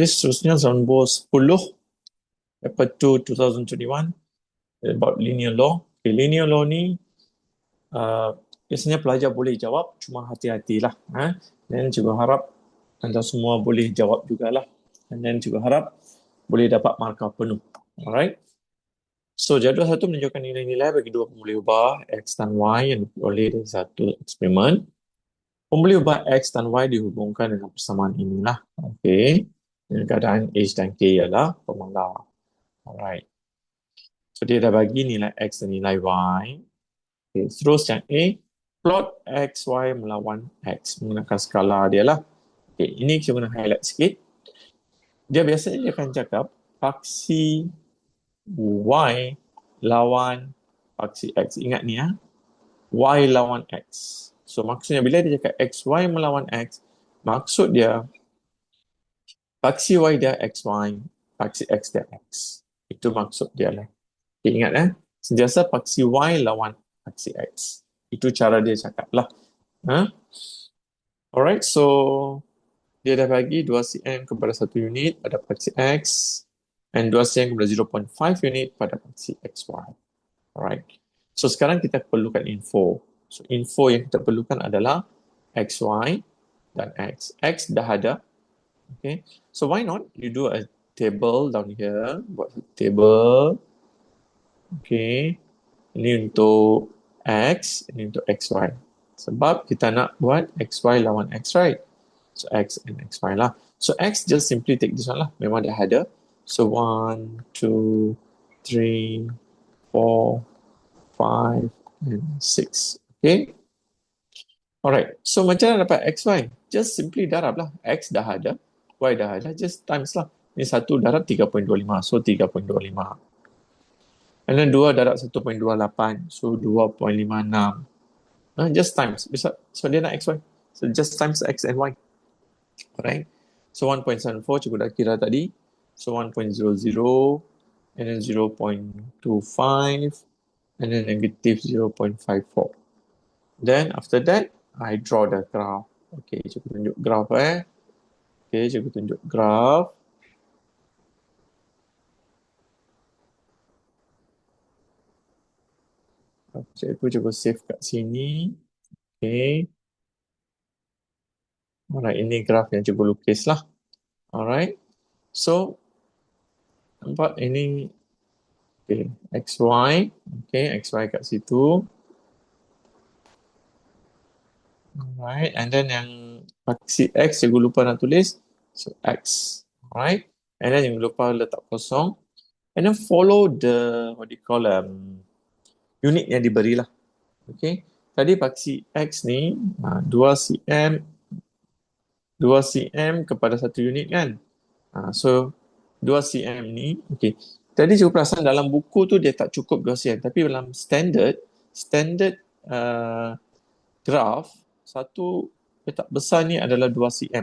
Seterusnya nombor 10, paper 2 2021, about linear law. Okay, linear law ni biasanya pelajar boleh jawab, cuma hati-hatilah. Dan juga harap anda semua boleh jawab jugalah. Dan juga harap boleh dapat markah penuh. Alright. So, jadual satu menunjukkan nilai-nilai bagi dua pembuli ubah X dan Y yang diperoleh dari satu eksperimen. Pembuli ubah X dan Y dihubungkan dengan persamaan inilah. Okey. Dengan keadaan H dan K ialah pemanglar. Alright. So, dia dah bagi nilai X dan nilai Y. Okay. Terus yang A, plot X, Y melawan X menggunakan skala dia lah. Okay. Ini kita guna highlight sikit. Dia biasanya dia akan cakap paksi Y lawan paksi X. Ingat ni Y lawan X. So maksudnya bila dia cakap XY melawan X, maksud dia paksi Y dia XY, paksi X dia X. Itu maksud dia lah. Okay, ingat sentiasa paksi Y lawan paksi X. Itu cara dia cakap lah. Alright, so dia dah bagi 2 cm kepada 1 unit pada paksi X dan 2 cm kepada 0.5 unit pada paksi XY. Alright. So sekarang kita perlukan info. So info yang kita perlukan adalah XY dan X. X dah ada. Okay. So why not you do a table down here. Buat table. Okay. Ini untuk X, ini untuk XY. Sebab kita nak buat XY lawan X, right? So X and XY lah. So X just simply take this one lah. Memang dah ada. So 1, 2, 3, 4, 5, and 6. Okay. Alright. So macam mana dapat XY? Just simply darab lah. X dah ada. Y dah ada. Just times lah. Ini 1 darab 3.25. So 3.25. And then 2 darab 1.28. So 2.56. Just times. So dia nak XY. So just times X and Y. Alright. So 1.74 cikgu dah kira tadi. So 1.00 and then 0.25 and then negative 0.54. Then after that, I draw the graph. Okay, cikgu tunjuk graph Okay, cikgu tunjuk graph. Cikgu save kat sini. Okay. Alright, ini graph yang cikgu lukis lah. Alright. So, nampak ini okay, XY. Okay, XY kat situ. Alright, and then yang paksi X cikgu lupa nak tulis. So, X. Alright. And then cikgu lupa letak kosong. And then follow the, what do you call, unit yang diberi lah. Okay. Tadi paksi X ni 2 cm kepada 1 unit kan. So 2 cm ni, okay. Tadi cikgu perasan dalam buku tu dia tak cukup 2 cm. Tapi dalam standard graph, satu petak besar ni adalah 2 cm.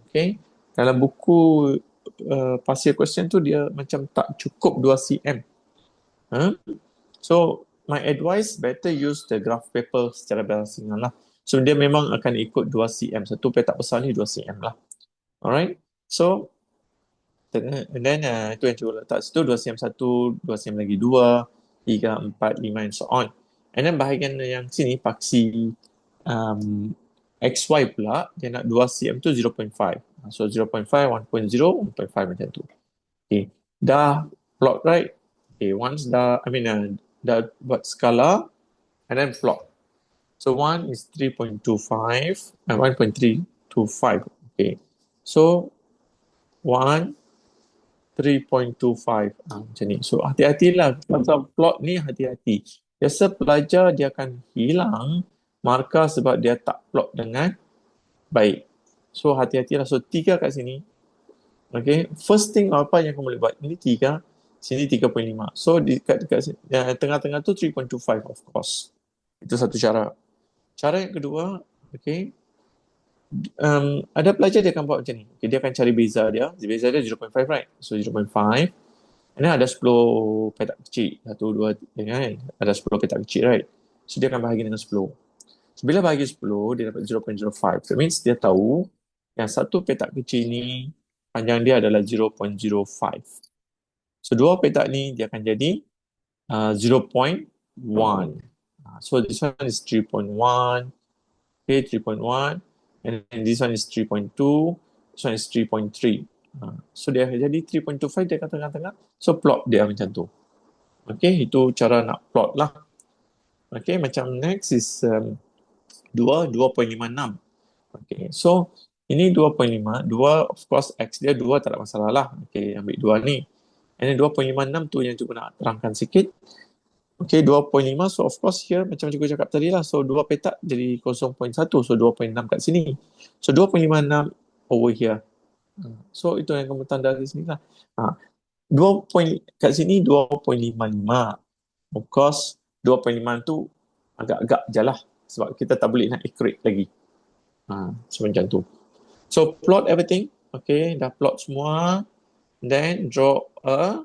Okay. Dalam buku pasir question tu dia macam tak cukup 2 cm. So, my advice better use the graph paper secara berasingan lah. So, dia memang akan ikut 2 cm. Satu petak besar ni 2 cm lah. Alright. So, and then itu yang cikgu letak situ. 2 cm 1, 2 cm lagi 2, 3, 4, 5 and so on. And then bahagian yang sini, paksi XY pula, dia nak 2 cm tu 0.5. So, 0.5, 1.0, 1.5 macam tu. Okay. Dah plot, right? Okay, once dah buat skala and then plot. So 1 is 3.25 and 1.325. Okay. So 1 3.25 macam ni. So hati-hatilah pasal plot ni, hati-hati. Biasa pelajar dia akan hilang markah sebab dia tak plot dengan baik. So hati-hatilah. So 3 kat sini. Okay. First thing apa yang kamu boleh buat? Ini 3. Sini 3.5. So dekat tengah-tengah tu 3.25 of course. Itu satu cara. Cara yang kedua, okay. Ada pelajar dia akan buat macam ni. Okay, dia akan cari beza dia. Beza dia 0.5, right? So 0.5. And then ada 10 petak kecil. 1, 2, 3 kan? Ada 10 petak kecil, right? So dia akan bahagi dengan 10. So bila bahagi 10, dia dapat 0.05. That means dia tahu yang satu petak kecil ni panjang dia adalah 0.05. So dua petak ni dia akan jadi 0.1. So this one is 3.1, okay, 3.1, and then this one is 3.2, this one is 3.3. So dia akan jadi 3.25 dia kat tengah-tengah. So plot dia macam tu. Okay, itu cara nak plot lah. Okay, macam next is 2.56. Okay, so ini 2.5, 2 of course X dia 2 tak ada masalah lah. Okay, ambil 2 ni. And then 2.56 tu yang cikgu nak terangkan sikit. Okay, 2.5, so of course here macam cikgu cakap tadi lah. So 2 petak jadi 0.1, so 2.6 kat sini. So 2.56 over here. So itu yang kamu tanda di sini lah. 2 kat sini 2.55. Of course 2.5 tu agak-agak je lah. Sebab kita tak boleh nak accurate lagi. So macam tu. So plot everything. Okay, dah plot semua. Then draw a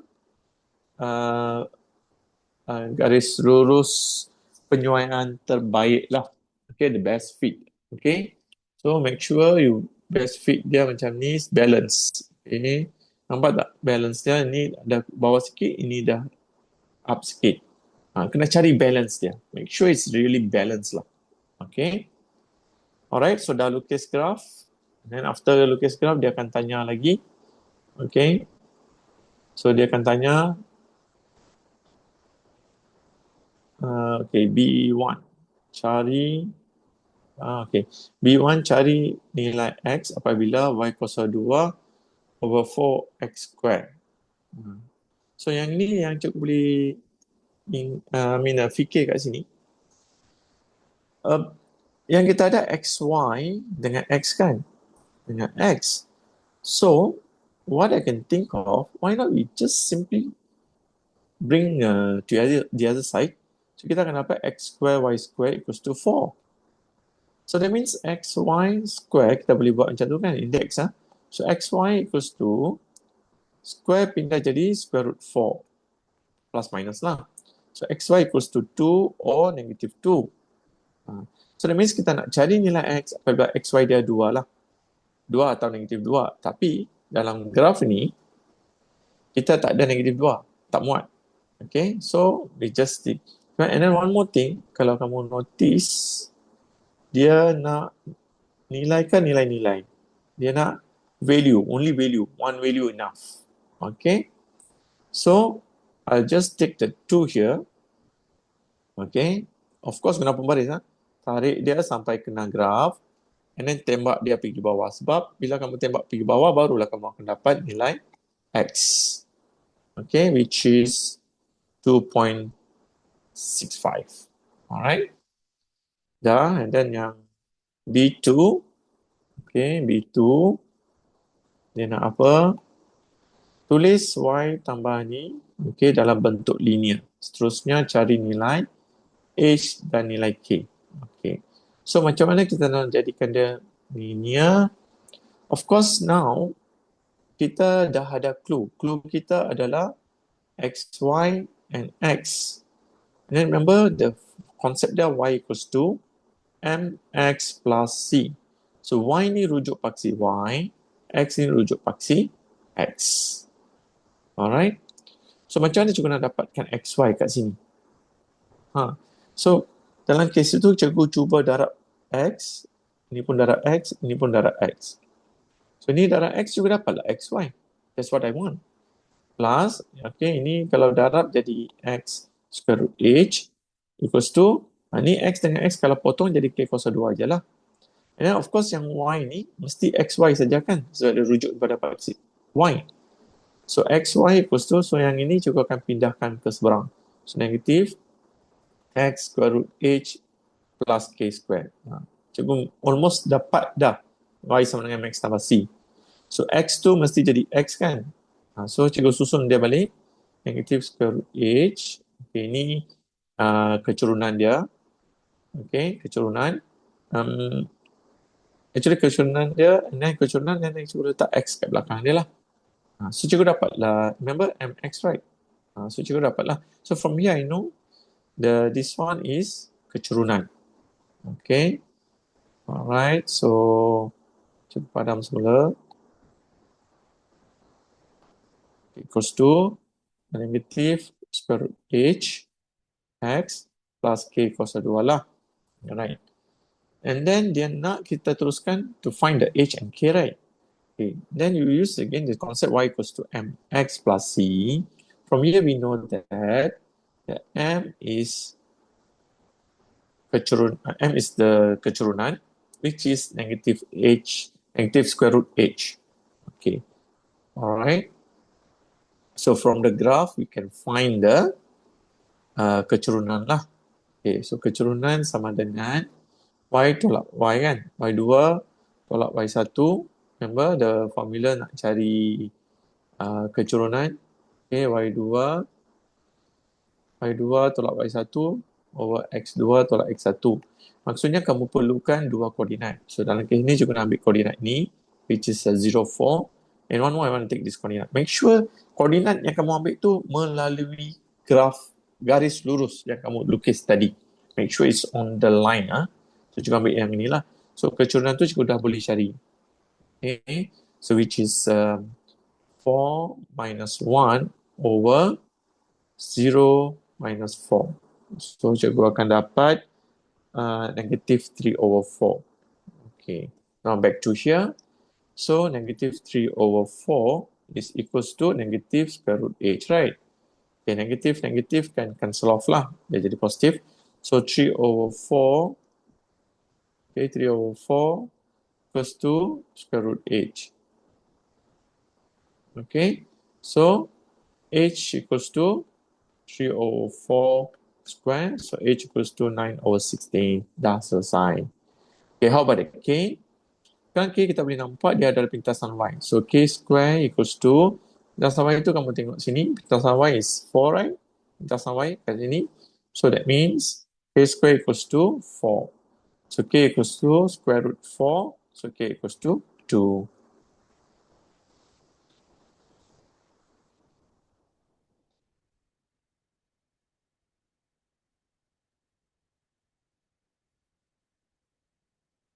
garis lurus penyuaian terbaik lah. Okay, the best fit. Okay, so make sure you best fit dia macam ni, balance. Okay, nampak tak balance dia? Ni dah bawah sikit, ini dah up sikit. Kena cari balance dia. Make sure it's really balanced lah. Okay. Alright, so dah lukis graph. And then after lukis graph, dia akan tanya lagi. Okay. So dia akan tanya, okay, B1. Cari, okay. B1 cari nilai X apabila Y kuasa 2 over 4X square. So yang ni yang cikgu boleh fikir kat sini. Yang kita ada XY dengan X kan? Dengan X. So, what I can think of, why not we just simply bring to the other side. So, kita akan dapat X square Y square equals to 4. So, that means XY square, kita boleh buat macam tu kan, index. So, XY equals to square pindah jadi square root 4. Plus minus lah. So, XY equals to 2 or negative 2. So, that means kita nak cari nilai X apabila XY dia 2 lah. 2 atau negatif 2. Tapi, dalam graf ni, kita tak ada negatif 2. Tak muat. Okay, so we just stick. And then one more thing, kalau kamu notice, dia nak nilaikan nilai-nilai. Dia nak value, only value. One value enough. Okay, so I'll just take the 2 here. Okay, of course guna pembaris. Tarik dia sampai kena graf. And then tembak dia pergi bawah. Sebab bila kamu tembak pergi bawah, barulah kamu akan dapat nilai X. Okay, which is 2.65. Alright. Dah, and then yang B2. Okay, B2. Dia nak apa? Tulis Y tambah ni. Okay, dalam bentuk linear. Seterusnya cari nilai H dan nilai K. Okay. So, macam mana kita nak jadikan dia linear? Of course, now, kita dah ada clue. Clue kita adalah X, Y, and X. And then remember, the concept dia Y equals to MX plus C. So, Y ni rujuk paksi Y, X ni rujuk paksi X. Alright? So, macam mana cikgu nak dapatkan XY kat sini? So, dalam kes itu, cikgu cuba darab X, ini pun darab X, ini pun darab X. So, ini darab X juga dapatlah XY. That's what I want. Plus, okay, ini kalau darab jadi X square root H equals to, ni X dengan X kalau potong jadi K kuasa 2 je lah. And then of course yang Y ni mesti XY saja kan. So, ada rujuk kepada paksi Y. So, XY equals to, so yang ini juga akan pindahkan ke seberang. So, negatif X square root H plus K square. Cikgu almost dapat dah Y sama dengan Max tambah C. So, X tu mesti jadi X kan. So, cikgu susun dia balik. Negatif square root H. Okay, ini kecurunan dia. Okay, kecurunan. Actually, kecurunan dia, and then kecurunan, dan cikgu letak X kat belakang dia lah. So, cikgu dapatlah, remember MX, right? So, cikgu dapatlah. So, from here, I know this one is kecurunan. Okay. Alright, so cikgu padam semula. equals to negative square root h x plus k kuasa 2 lah. Alright. And then dia nak kita teruskan to find the h and k, right? Okay. Then you use again the concept y equals to mx plus c. From here we know that m is the keturunan, which is negative square root h. Okay. Alright. So from the graph we can find the keturunan lah. Okay. So keturunan sama dengan y tolak y kan. Y2 tolak y1. Remember the formula nak cari keturunan. Okay, y2 tolak y1 over x2 tolak x1. Maksudnya kamu perlukan dua koordinat. So dalam kes ni juga nak ambil koordinat ni, which is 0, 4. And one more I want to take this coordinate. Make sure koordinat yang kamu ambil tu melalui graf garis lurus yang kamu lukis tadi. Make sure it's on the line. So juga ambil yang inilah. So keturunan tu juga dah boleh cari. Okay. So which is 4 minus 1 over 0 minus 4. So cikgu akan dapat negative 3 over 4. Okay. Now back to here. So negative 3 over 4 is equals to negative square root h, right? Okay, negative can cancel off lah. Dia jadi positif. So 3 over 4. Okay, 3 over 4 equals to square root h. Okay, so h equals to 3 over 4 square. So h equals to 9 over 16. Dah selesai. Okay, how about the k? Kan k kita boleh nampak dia adalah pintasan y. So k square equals to, pintasan y itu kamu tengok sini, pintasan y is 4, right? Pintasan y kat sini. So that means k square equals to 4. So k equals to square root 4. So k equals to 2.